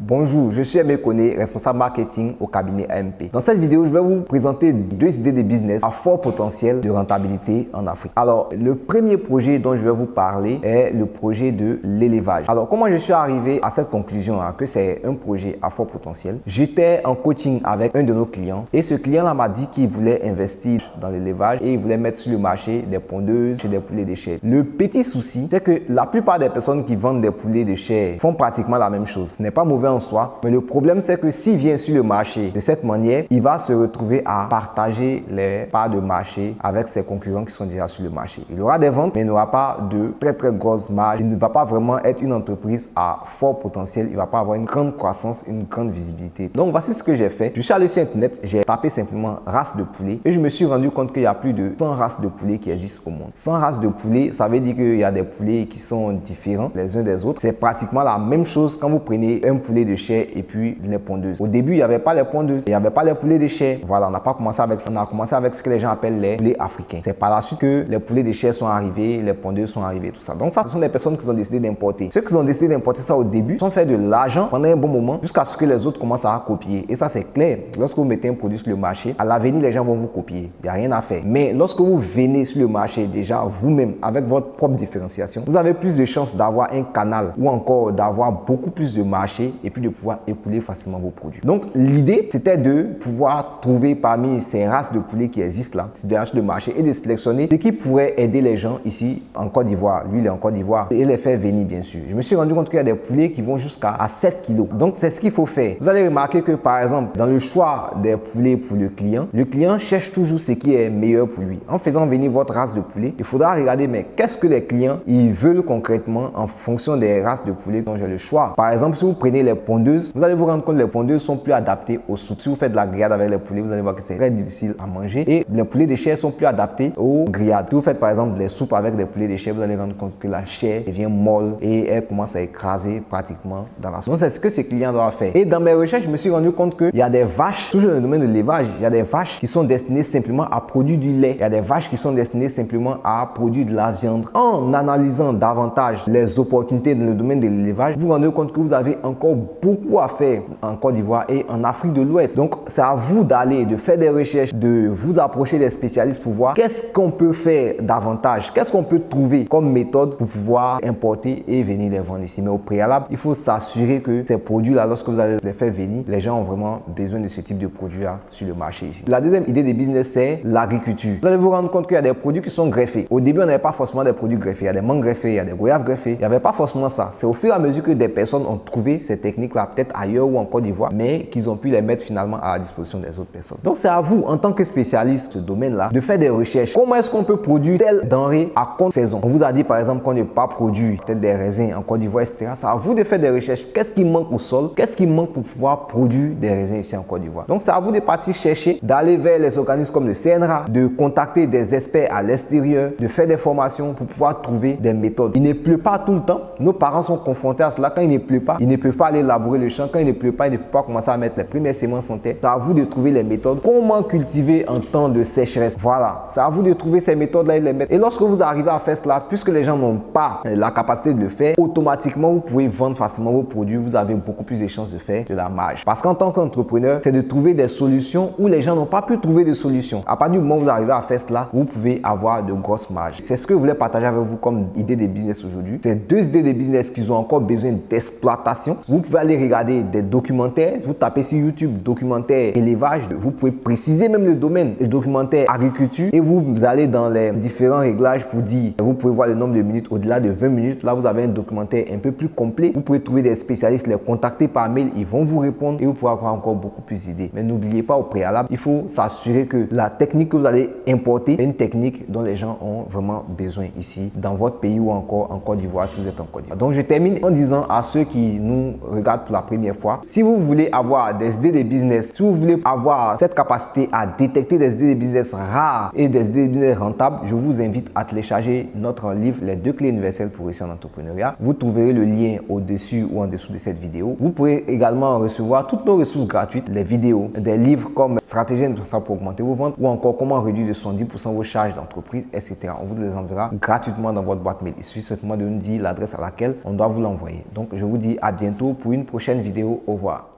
Bonjour, je suis Aimé Koné, responsable marketing au cabinet AMP. Dans cette vidéo, je vais vous présenter deux idées de business à fort potentiel de rentabilité en Afrique. Alors, le premier projet dont je vais vous parler est le projet de l'élevage. Alors, comment je suis arrivé à cette conclusion que c'est un projet à fort potentiel? J'étais en coaching avec un de nos clients et ce client-là m'a dit qu'il voulait investir dans l'élevage et il voulait mettre sur le marché des pondeuses chez des poulets de chair. Le petit souci, c'est que la plupart des personnes qui vendent des poulets de chair font pratiquement la même chose. Ce n'est pas mauvais en soi, mais le problème c'est que s'il vient sur le marché de cette manière, il va se retrouver à partager les parts de marché avec ses concurrents qui sont déjà sur le marché. Il aura des ventes, mais il n'aura pas de très grosses marges. Il ne va pas vraiment être une entreprise à fort potentiel. Il ne va pas avoir une grande croissance, une grande visibilité. Donc voici ce que j'ai fait. Je suis allé sur internet, j'ai tapé simplement race de poulet et je me suis rendu compte qu'il y a plus de 100 races de poulets qui existent au monde. 100 races de poulets, ça veut dire qu'il y a des poulets qui sont différents les uns des autres. C'est pratiquement la même chose quand vous prenez un poulet de chair et puis les pondeuses. Au début, il n'y avait pas les pondeuses, il n'y avait pas les poulets de chair. Voilà, on n'a pas commencé avec ça. On a commencé avec ce que les gens appellent les poulets africains. C'est par la suite que les poulets de chair sont arrivés, les pondeuses sont arrivées, tout ça. Donc ça, ce sont des personnes qui ont décidé d'importer. Ceux qui ont décidé d'importer ça au début sont fait de l'argent pendant un bon moment jusqu'à ce que les autres commencent à copier. Et ça, c'est clair. Lorsque vous mettez un produit sur le marché, à l'avenir, les gens vont vous copier. Il n'y a rien à faire. Mais lorsque vous venez sur le marché déjà vous-même avec votre propre différenciation, vous avez plus de chances d'avoir un canal ou encore d'avoir beaucoup plus de marché et puis de pouvoir écouler facilement vos produits. Donc l'idée, c'était de pouvoir trouver parmi ces races de poulets qui existent là, de haches de marché et de sélectionner ce qui pourrait aider les gens ici en Côte d'Ivoire. Lui, il est en Côte d'Ivoire et les faire venir bien sûr. Je me suis rendu compte qu'il y a des poulets qui vont jusqu'à 7 kilos. Donc c'est ce qu'il faut faire. Vous allez remarquer que par exemple, dans le choix des poulets pour le client cherche toujours ce qui est meilleur pour lui. En faisant venir votre race de poulet, il faudra regarder mais qu'est-ce que les clients ils veulent concrètement en fonction des races de poulets dont j'ai le choix. Par exemple, si vous prenez les pondeuses, vous allez vous rendre compte que les pondeuses sont plus adaptées aux soupes. Si vous faites de la grillade avec les poulets, vous allez voir que c'est très difficile à manger. Et les poulets de chair sont plus adaptés aux grillades. Si vous faites par exemple des soupes avec des poulets de chair, vous allez rendre compte que la chair devient molle et elle commence à écraser pratiquement dans la soupe. Donc c'est ce que ce client doit faire. Et dans mes recherches, je me suis rendu compte qu'il y a des vaches, toujours dans le domaine de l'élevage, il y a des vaches qui sont destinées simplement à produire du lait. Il y a des vaches qui sont destinées simplement à produire de la viande. En analysant davantage les opportunités dans le domaine de l'élevage, vous vous rendez compte que vous avez encore beaucoup à faire en Côte d'Ivoire et en Afrique de l'Ouest. Donc, c'est à vous d'aller, de faire des recherches, de vous approcher des spécialistes pour voir qu'est-ce qu'on peut faire davantage, qu'est-ce qu'on peut trouver comme méthode pour pouvoir importer et venir les vendre ici. Mais au préalable, il faut s'assurer que ces produits-là, lorsque vous allez les faire venir, les gens ont vraiment besoin de ce type de produits-là sur le marché ici. La deuxième idée de business, c'est l'agriculture. Vous allez vous rendre compte qu'il y a des produits qui sont greffés. Au début, on n'avait pas forcément des produits greffés. Il y a des mangues greffées, il y a des goyaves greffées. Il n'y avait pas forcément ça. C'est au fur et à mesure que des personnes ont trouvé ces techniques-là, peut-être ailleurs ou en Côte d'Ivoire, mais qu'ils ont pu les mettre finalement à la disposition des autres personnes. Donc, c'est à vous, en tant que spécialiste de ce domaine-là, de faire des recherches. Comment est-ce qu'on peut produire telle denrée à contre-saison? On vous a dit, par exemple, qu'on ne peut pas produire peut-être des raisins en Côte d'Ivoire, etc. C'est à vous de faire des recherches. Qu'est-ce qui manque au sol? Qu'est-ce qui manque pour pouvoir produire des raisins ici en Côte d'Ivoire? Donc, c'est à vous de partir chercher, d'aller vers les organismes comme le CNRA, de contacter des experts à l'extérieur, de faire des formations pour pouvoir trouver des méthodes. Il ne pleut pas tout le temps. Nos parents sont confrontés à cela. Quand il ne pleut pas, ils ne peuvent pas aller labourer le champ. Quand il ne pleut pas, ils ne peuvent pas commencer à mettre les premières semences en terre. C'est à vous de trouver les méthodes. Comment cultiver en temps de sécheresse? Voilà. C'est à vous de trouver ces méthodes-là et les mettre. Et lorsque vous arrivez à faire cela, puisque les gens n'ont pas la capacité de le faire, automatiquement, vous pouvez vendre facilement vos produits. Vous avez beaucoup plus de chances de faire de la marge. Parce qu'en tant qu'entrepreneur, c'est de trouver des solutions où les gens n'ont pas pu trouver de solutions. À partir du moment où vous arrivez à faire cela, vous pouvez avoir de grosses marges. C'est ce que je voulais partager avec vous comme idée de business aujourd'hui. Ces deux idées de business qui ont encore besoin d'exploitation. Vous pouvez aller regarder des documentaires. Vous tapez sur YouTube documentaire élevage. Vous pouvez préciser même le domaine, le documentaire agriculture. Et vous allez dans les différents réglages pour dire, vous pouvez voir le nombre de minutes au-delà de 20 minutes. Là, vous avez un documentaire un peu plus complet. Vous pouvez trouver des spécialistes, les contacter par mail. Ils vont vous répondre et vous pourrez avoir encore beaucoup plus d'idées. Mais n'oubliez pas au préalable, il faut s'assurer que la technique que vous allez importer est une technique dont les gens ont vraiment besoin ici, dans votre pays ou encore en Côte d'Ivoire si vous êtes en Côte d'Ivoire. Donc je termine en disant à ceux qui nous regardent pour la première fois, si vous voulez avoir des idées de business, si vous voulez avoir cette capacité à détecter des idées de business rares et des idées de business rentables, je vous invite à télécharger notre livre Les 2 clés universelles pour réussir en entrepreneuriat. Vous trouverez le lien au-dessus ou en dessous de cette vidéo. Vous pourrez également recevoir toutes nos ressources gratuites, les vidéos, des livres comme Stratégie pour augmenter vos ventes ou encore comment réduire de 70% vos charges d'entreprise, etc. On vous les enverra gratuitement dans votre boîte mail. Il suffit simplement de nous dire l'adresse à laquelle on doit vous l'envoyer. Donc, je vous dis à bientôt pour une prochaine vidéo. Au revoir.